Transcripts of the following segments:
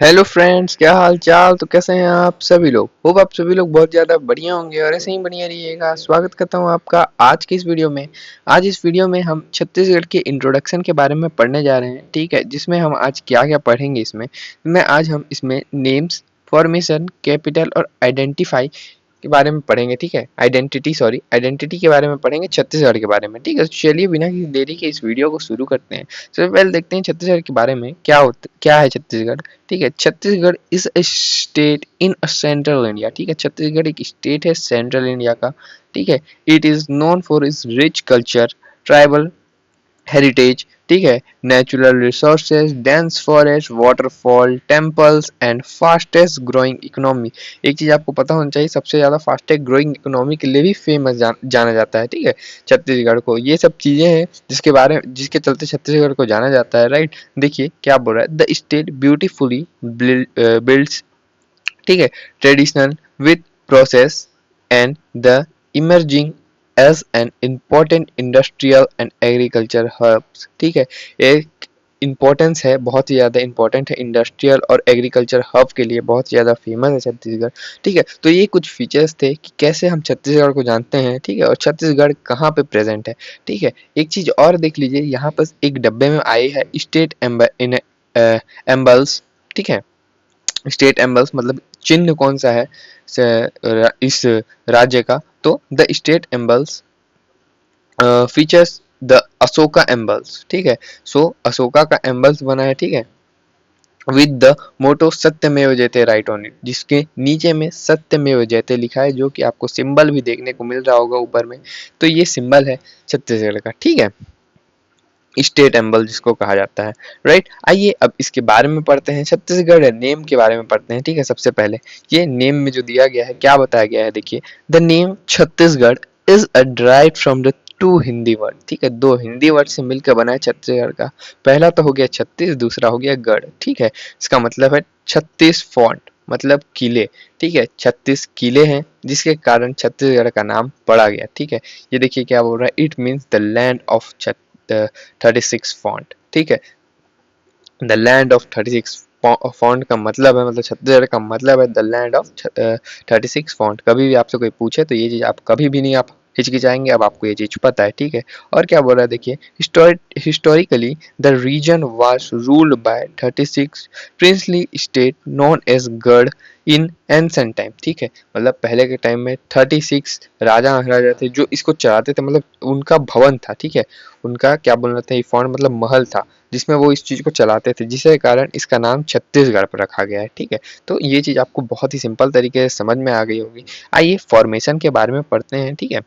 Hello friends, क्या हाल चाल। तो कैसे हैं आप सभी लोग। होप आप सभी लोग बहुत ज़्यादा बढ़िया होंगे और ऐसे ही बढ़िया रहिएगा। स्वागत करता हूं आपका आज की इस वीडियो में। आज इस वीडियो में हम छत्तीसगढ़ के इंट्रोडक्शन के बारे में पढ़ने जा रहे हैं, ठीक है। जिसमें हम आज क्या क्या पढ़ेंगे इसमें आज हम इसमें नेम्स, फॉर्मेशन, कैपिटल और आइडेंटिफाई के बारे में पढ़ेंगे, ठीक है। आइडेंटिटी के बारे में पढ़ेंगे, छत्तीसगढ़ के बारे में, ठीक है। तो चलिए बिना किसी देरी के इस वीडियो को शुरू करते हैं। सबसे पहले देखते हैं छत्तीसगढ़ के बारे में क्या है छत्तीसगढ़, ठीक है। Chhattisgarh is a state in central India, ठीक है। छत्तीसगढ़ एक स्टेट है सेंट्रल इंडिया का, ठीक है। It is known for is rich culture, tribal heritage, ठीक है, natural resources, dense forest, waterfall, temples and fastest growing economy. एक चीज आपको पता होना चाहिए, सबसे ज्यादा फास्टेस्ट ग्रोइंग इकोनॉमी के लिए भी फेमस जाना जाता है, ठीक है, छत्तीसगढ़ को। ये सब चीजें हैं जिसके चलते छत्तीसगढ़ को जाना जाता है, राइट। देखिए क्या बोल रहा है, द स्टेट ब्यूटीफुली बिल्ड्स, ठीक है, traditional with process and the emerging as an important industrial and agriculture hubs, ठीक है। एक इम्पोर्टेंस है, बहुत ही ज़्यादा इम्पोर्टेंट है इंडस्ट्रियल और एग्रीकल्चर हब के लिए, बहुत ज़्यादा फेमस है छत्तीसगढ़, ठीक है। तो ये कुछ फीचर्स थे कि कैसे हम छत्तीसगढ़ को जानते हैं, ठीक है, और छत्तीसगढ़ कहाँ पे प्रेजेंट है, ठीक है। एक चीज़ और देख लीजिए, यहाँ पर एक डब्बे में आई है स्टेट एम्बल्स, ठीक है। स्टेट एम्बल्स मतलब चिन्ह कौन सा है इस राज्य का। तो the state emblems features the Ashoka emblems, ठीक है। सो अशोका का एम्बल्स बना है, ठीक है, with the motto Satyameva Jayate right on it, जिसके नीचे में सत्यमेव जयते लिखा है, जो कि आपको सिंबल भी देखने को मिल रहा होगा ऊपर में। तो ये सिंबल है छत्तीसगढ़ का, ठीक है, स्टेट एम्बल जिसको कहा जाता है, राइट। आइए अब इसके बारे में पढ़ते हैं, छत्तीसगढ़ नेम के बारे में पढ़ते हैं, ठीक है। सबसे पहले ये नेम में जो दिया गया है, क्या बताया गया है, देखिए, the name Chhattisgarh is a drive from the two Hindi word, ठीक है, दो हिंदी वर्ड से मिलकर बना है छत्तीसगढ़ का। पहला तो हो गया छत्तीस, दूसरा हो गया गढ़, ठीक है। इसका मतलब है छत्तीस फॉन्ट, मतलब किले, ठीक है, 36 किले हैं, जिसके कारण छत्तीसगढ़ का नाम पड़ा गया, ठीक है। ये देखिए क्या बोल रहा है, it means the land of 36 font, ठीक है। द लैंड ऑफ 36 फॉन्ट का मतलब है, मतलब छत्तीसगढ़ का मतलब है द लैंड ऑफ 36 फॉन्ट। कभी भी आपसे कोई पूछे तो ये चीज़ आप कभी भी नहीं आप हिचकिचाएंगे, अब आपको ये चीज़ पता है, ठीक है। और क्या बोल रहा है, देखिए, historically the region was ruled by 36 princely state known as garh in ancient time, ठीक है। मतलब पहले के टाइम में 36 राजा महाराजा थे जो इसको चलाते थे, मतलब उनका भवन था, ठीक है। उनका क्या बोलना था, फॉन्ट मतलब महल था, जिसमें वो इस चीज़ को चलाते थे, जिसके कारण इसका नाम छत्तीसगढ़ पर रखा गया है, ठीक है। तो ये चीज़ आपको बहुत ही सिंपल तरीके से समझ में आ गई होगी। आइए फॉर्मेशन के बारे में पढ़ते हैं, ठीक है।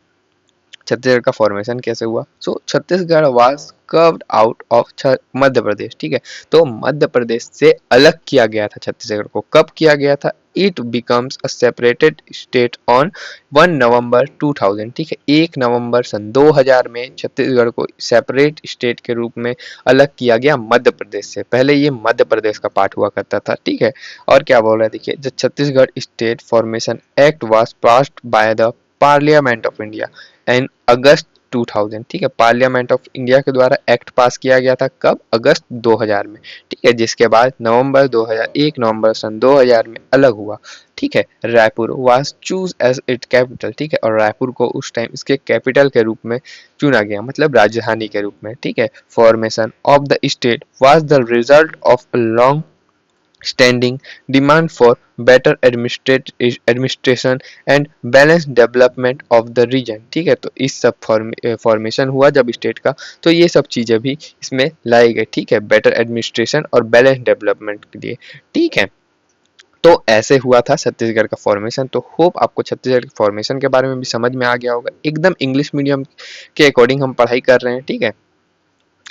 छत्तीसगढ़ का फॉर्मेशन कैसे हुआ। So Chhattisgarh was carved out of Madhya Pradesh, ठीक है। तो मध्य प्रदेश से अलग किया गया था छत्तीसगढ़ को। कब किया गया था, it becomes a separated state on 1 नवंबर 2000, ठीक है। 1 नवंबर सन 2000 में छत्तीसगढ़ को सेपरेट स्टेट के रूप में अलग किया गया मध्य प्रदेश से। पहले ये मध्य प्रदेश का पार्ट हुआ करता था, ठीक है। और क्या बोल रहा है, देखिए, the Chhattisgarh state formation act was passed by the parliament of India in August 2000, ठीक है। पार्लियामेंट ऑफ इंडिया के द्वारा एक्ट पास किया गया था, कब, अगस्त 2000 में, ठीक है। जिसके बाद नवंबर 2000, 1 नवंबर सन 2000 में अलग हुआ, ठीक है। Raipur was chose as it capital, ठीक है, और रायपुर को उस टाइम इसके कैपिटल के रूप में चुना गया, मतलब राजधानी के रूप में, ठीक है। Formation of the state was the result of a long standing demand for better administration and balanced development of the region, ठीक है। तो इस सब फॉर्मेशन हुआ जब स्टेट का, तो ये सब चीज़ें भी इसमें लाई गई, ठीक है, बेटर एडमिनिस्ट्रेशन और बैलेंस डेवलपमेंट के लिए, ठीक है। तो ऐसे हुआ था छत्तीसगढ़ का फॉर्मेशन। तो होप आपको छत्तीसगढ़ के फॉर्मेशन के बारे में भी समझ में आ गया होगा। एकदम इंग्लिश मीडियम के अकॉर्डिंग हम पढ़ाई कर रहे हैं, ठीक है।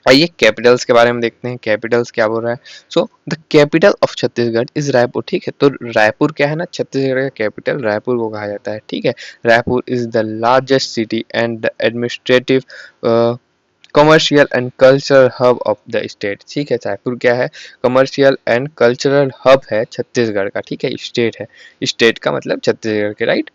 आइए कैपिटल्स के बारे में देखते हैं, कैपिटल्स क्या बोल रहा है। So the capital of Chhattisgarh is Raipur, ठीक है। तो रायपुर क्या है ना, छत्तीसगढ़ का कैपिटल रायपुर को कहा जाता है, ठीक है। Raipur is the largest city and the administrative commercial and cultural hub of the state, ठीक है। रायपुर क्या है, कमर्शियल एंड कल्चरल हब है छत्तीसगढ़ का, ठीक है। स्टेट है, स्टेट का मतलब छत्तीसगढ़ के, राइट।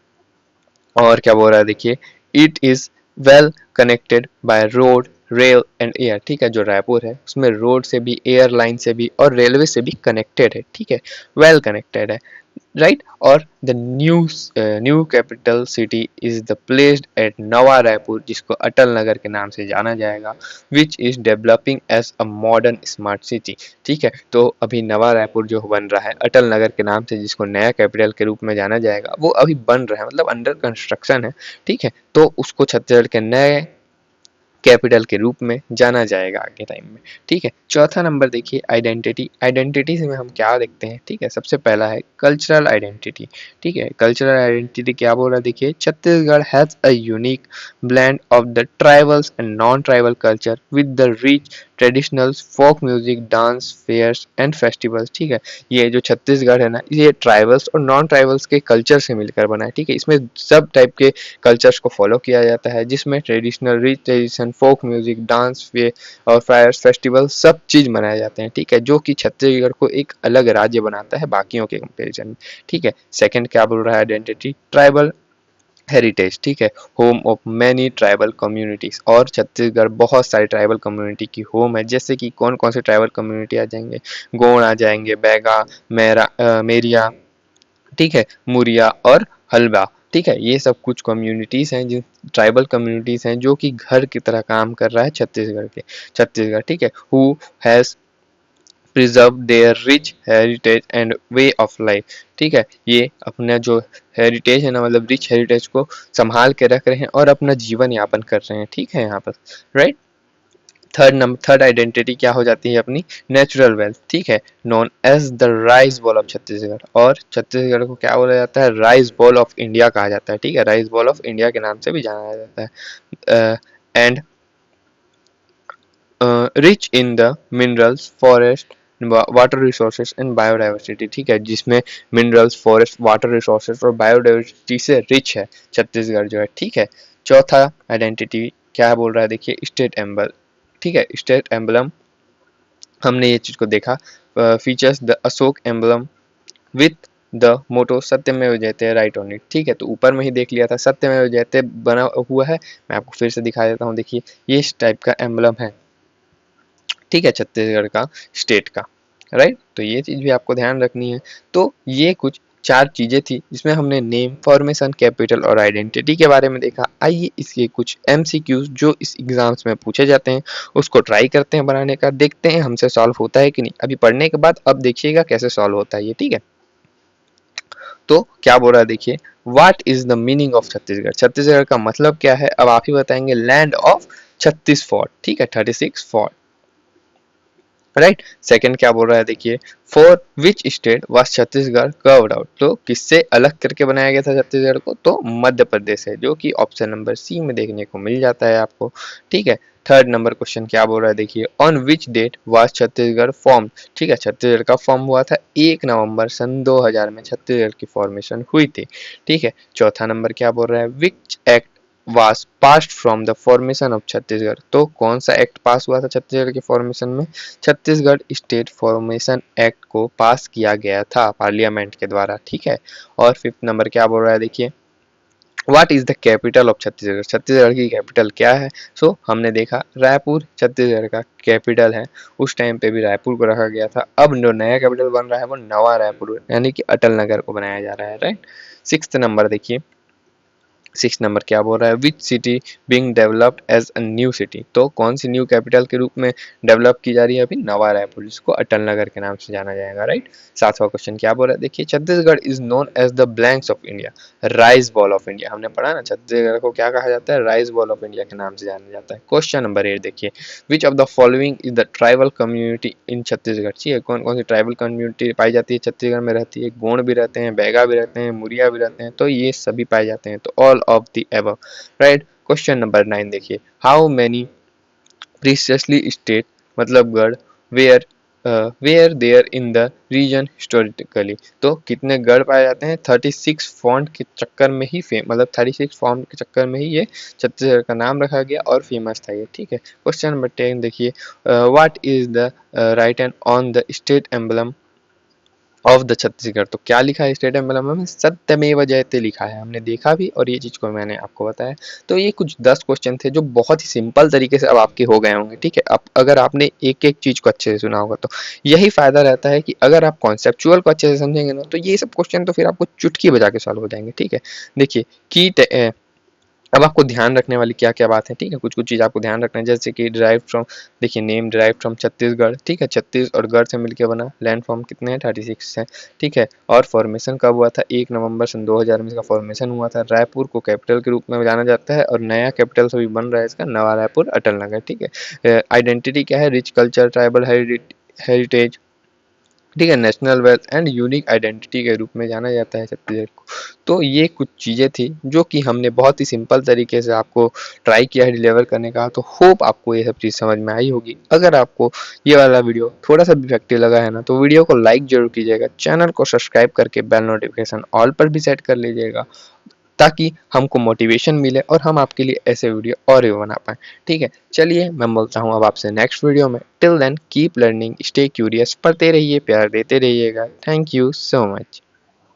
और क्या बोल रहा है, देखिए, it is well connected by road rail and air, ठीक है, जो रायपुर है उसमें रोड से भी, एयरलाइन से भी और रेलवे से भी कनेक्टेड है, ठीक है, वेल कनेक्टेड है, राइट। और the new capital city is the placed at नवा रायपुर, जिसको अटल नगर के नाम से जाना जाएगा, which is developing as a modern smart city, ठीक है। तो अभी नवा रायपुर जो बन रहा है अटल नगर के नाम से, जिसको नया कैपिटल के रूप में जाना जाएगा, वो अभी बन रहा है, मतलब अंडर कंस्ट्रक्शन है, ठीक है। तो उसको छत्तीसगढ़ के नए कैपिटल के रूप में जाना जाएगा आगे टाइम में, ठीक है। चौथा नंबर देखिए आइडेंटिटी। आइडेंटिटी से में हम क्या देखते हैं, ठीक है, सबसे पहला है कल्चरल आइडेंटिटी, ठीक है। कल्चरल आइडेंटिटी क्या बोल रहा है, देखिए Chhattisgarh has a unique blend of the tribals and non tribal culture with the rich traditionals, folk music, dance, fairs and festivals, ठीक है। ये जो छत्तीसगढ़ है ना, ये ट्राइबल्स और नॉन ट्राइबल्स के कल्चर से मिलकर बना है, ठीक है। इसमें सब टाइप के कल्चर्स को फॉलो किया जाता है, जिसमें traditional, rich tradition, folk music, dance, फे और फायर्स, फेस्टिवल सब चीज़ मनाए जाते हैं, ठीक है, जो कि छत्तीसगढ़ को एक अलग राज्य बनाता है बाकियों के कंपेरिजन में, ठीक है। सेकंड क्या बोल रहा है आइडेंटिटी, ट्राइबल हेरिटेज, ठीक है, home of many tribal communities, और छत्तीसगढ़ बहुत सारी ट्राइबल कम्युनिटी की होम है, जैसे कि कौन कौन से ट्राइबल कम्युनिटी आ जाएंगे, गोंड आ जाएंगे, बैगा, मेरिया, ठीक है, मुरिया और हलवा, ठीक है। ये सब कुछ कम्युनिटीज हैं, जिन ट्राइबल कम्युनिटीज हैं जो कि घर की तरह काम कर रहा है छत्तीसगढ़, ठीक है, who has preserve there rich heritage and way of life, ठीक है। ये अपना जो हेरिटेज है ना, मतलब रिच हेरिटेज को संभाल के रख रहे हैं और अपना जीवन यापन कर रहे हैं, ठीक है, यहाँ पर, राइट। थर्ड आइडेंटिटी क्या हो जाती है अपनी, नेचुरल वेल्थ, ठीक है, known as the rice bowl of Chhattisgarh, और छत्तीसगढ़ को क्या बोला जाता है, राइस बॉल ऑफ इंडिया कहा जाता है, ठीक है, राइस बॉल ऑफ इंडिया के नाम से भी जाना जाता है। And rich in the minerals, forest, water resources and biodiversity, ठीक है, जिसमें मिनरल्स, फॉरेस्ट, वाटर रिसोर्सेज और बायोडाइवर्सिटी से रिच है छत्तीसगढ़ जो है, ठीक है। चौथा आइडेंटिटी क्या बोल रहा है, देखिए स्टेट एम्बल, ठीक है, स्टेट एम्बलम, हमने ये चीज को देखा, features the Ashok emblem with the motto Satyameva Jayate right on it, ठीक है। तो ऊपर में ही देख लिया था, सत्यमेव जयते बना हुआ है, मैं आपको फिर से दिखा देता हूँ, देखिए ये इस टाइप का एम्बलम है, ठीक है, छत्तीसगढ़ का, स्टेट का, राइट। तो ये चीज भी आपको ध्यान रखनी है। तो ये कुछ चार चीजें थी जिसमें हमने नेम, फॉर्मेशन, कैपिटल और आइडेंटिटी के बारे में देखा। आइए इसके कुछ एमसीक्यूज जो इस एग्जाम्स में पूछे जाते हैं उसको ट्राई करते हैं बनाने का, देखते हैं हमसे सॉल्व होता है कि नहीं। अभी पढ़ने के बाद अब देखिएगा कैसे सॉल्व होता है ये, ठीक है। तो क्या बोल रहा है देखिए, what is the meaning of Chhattisgarh, Chhattisgarh का मतलब क्या है, अब आप ही बताएंगे, लैंड ऑफ 36 फोर्ट, ठीक है, 36 फोर्ट, राइट। सेकंड क्या बोल रहा है देखिए, for which state was Chhattisgarh curved out, तो किससे अलग करके बनाया गया था छत्तीसगढ़ को, तो मध्य प्रदेश है, जो कि ऑप्शन नंबर सी में देखने को मिल जाता है आपको, ठीक है। थर्ड नंबर क्वेश्चन क्या बोल रहा है देखिए, on which date was Chhattisgarh form, ठीक है, छत्तीसगढ़ का फॉर्म हुआ था 1 नवंबर सन 2000 में छत्तीसगढ़ की फॉर्मेशन हुई थी, ठीक है। चौथा नंबर क्या बोल रहा है, which act was passed from the formation of Chhattisgarh, तो कौन सा एक्ट पास हुआ था छत्तीसगढ़ के फॉर्मेशन में, छत्तीसगढ़ स्टेट फॉर्मेशन एक्ट को पास किया गया था पार्लियामेंट के द्वारा, ठीक है। और फिफ्थ नंबर क्या बोल रहा है देखिए, what is the capital of Chhattisgarh, Chhattisgarh की कैपिटल क्या है, सो हमने देखा रायपुर छत्तीसगढ़ का कैपिटल है, उस टाइम पे भी रायपुर को रखा गया था, अब जो नया कैपिटल बन रहा है वो नवा रायपुर यानी कि अटल नगर को बनाया जा रहा है, राइट। सिक्स्थ नंबर देखिए, सिक्स नंबर क्या बोल रहा है, which city being developed as a new city, तो कौन सी न्यू कैपिटल के रूप में डेवलप की जा रही है अभी, नवा रायपुर, जिसको अटल नगर के नाम से जाना जाएगा, राइट। सातवां क्वेश्चन क्या बोल रहा है देखिए, Chhattisgarh is known as the blanks of India, rice bowl of India, हमने पढ़ा ना छत्तीसगढ़ को क्या कहा जाता है, राइस बॉल ऑफ इंडिया के नाम से जाना जाता है। क्वेश्चन नंबर 8 देखिए, which of the following is the tribal community in Chhattisgarh, ठीक कौन कौन सी ट्राइबल कम्युनिटी पाई जाती है छत्तीसगढ़ में, रहती है, गोंड भी रहते हैं, बैगा भी रहते हैं, मुरिया भी रहते हैं, तो ये सभी पाए जाते हैं, तो all of the above, right. Question number 9 देखिए, हाउ मेनी प्रीसियसली स्टेट मतलब garh where were there in the region historically, तो कितने गढ़ पाए जाते हैं, 36 फॉन्ट के चक्कर में ही मतलब 36 फॉन्ट के चक्कर में ही ये छत्तीसगढ़ का नाम रखा गया और फेमस था ये, ठीक है। क्वेश्चन नंबर 10 देखिए, what is the right and on the state emblem of the Chhattisgarh. तो क्या लिखा है स्टेट एम्बलम में? सत्यमेव जयते लिखा है, हमने देखा भी और ये चीज़ को मैंने आपको बताया। तो ये कुछ 10 क्वेश्चन थे जो बहुत ही सिंपल तरीके से अब आपके हो गए होंगे, ठीक है। अब अगर आपने एक-एक चीज़ को अच्छे से सुना होगा तो यही फ़ायदा रहता है कि अगर आप कॉन्सेप्चुअल को अच्छे से समझेंगे ना, तो ये सब क्वेश्चन तो फिर आपको चुटकी बजा के सॉल्व हो जाएँगे, ठीक है। देखिए अब आपको ध्यान रखने वाली क्या-क्या बात है, ठीक है? कुछ-कुछ चीज़ आपको ध्यान रखना है, जैसे कि डिराइव्ड फ्रॉम, देखिए नेम डिराइव्ड फ्रॉम छत्तीसगढ़, ठीक है? छत्तीस और गढ़ से मिलके बना। लैंड फॉर्म कितने हैं? 36 है, ठीक है? और फॉर्मेशन कब हुआ था? 1 नवंबर सन 2000 में इसका फॉर्मेशन हुआ था। रायपुर को कैपिटल के रूप में जाना जाता है और नया कैपिटल अभी बन रहा है इसका, नवा रायपुर अटल नगर, ठीक है? आइडेंटिटी क्या है? रिच कल्चर, ट्राइबल हेरिटेज, ठीक है। National wealth and unique identity के रूप में जाना जाता है छत्तीसगढ़ को। तो ये कुछ चीज़ें थी जो कि हमने बहुत ही सिंपल तरीके से आपको ट्राई किया है डिलीवर करने का। तो होप आपको ये सब चीज़ समझ में आई होगी। अगर आपको ये वाला वीडियो थोड़ा सा भी इफेक्टिव लगा है ना, तो वीडियो को लाइक जरूर कीजिएगा, चैनल को सब्सक्राइब करके बेल नोटिफिकेशन ऑल पर भी सेट कर लीजिएगा, ताकि हमको मोटिवेशन मिले और हम आपके लिए ऐसे वीडियो और भी बना पाएँ, ठीक है। चलिए मैं बोलता हूँ अब आपसे नेक्स्ट वीडियो में। Till then keep learning, stay curious, पढ़ते रहिए, प्यार देते रहिएगा। Thank you so much.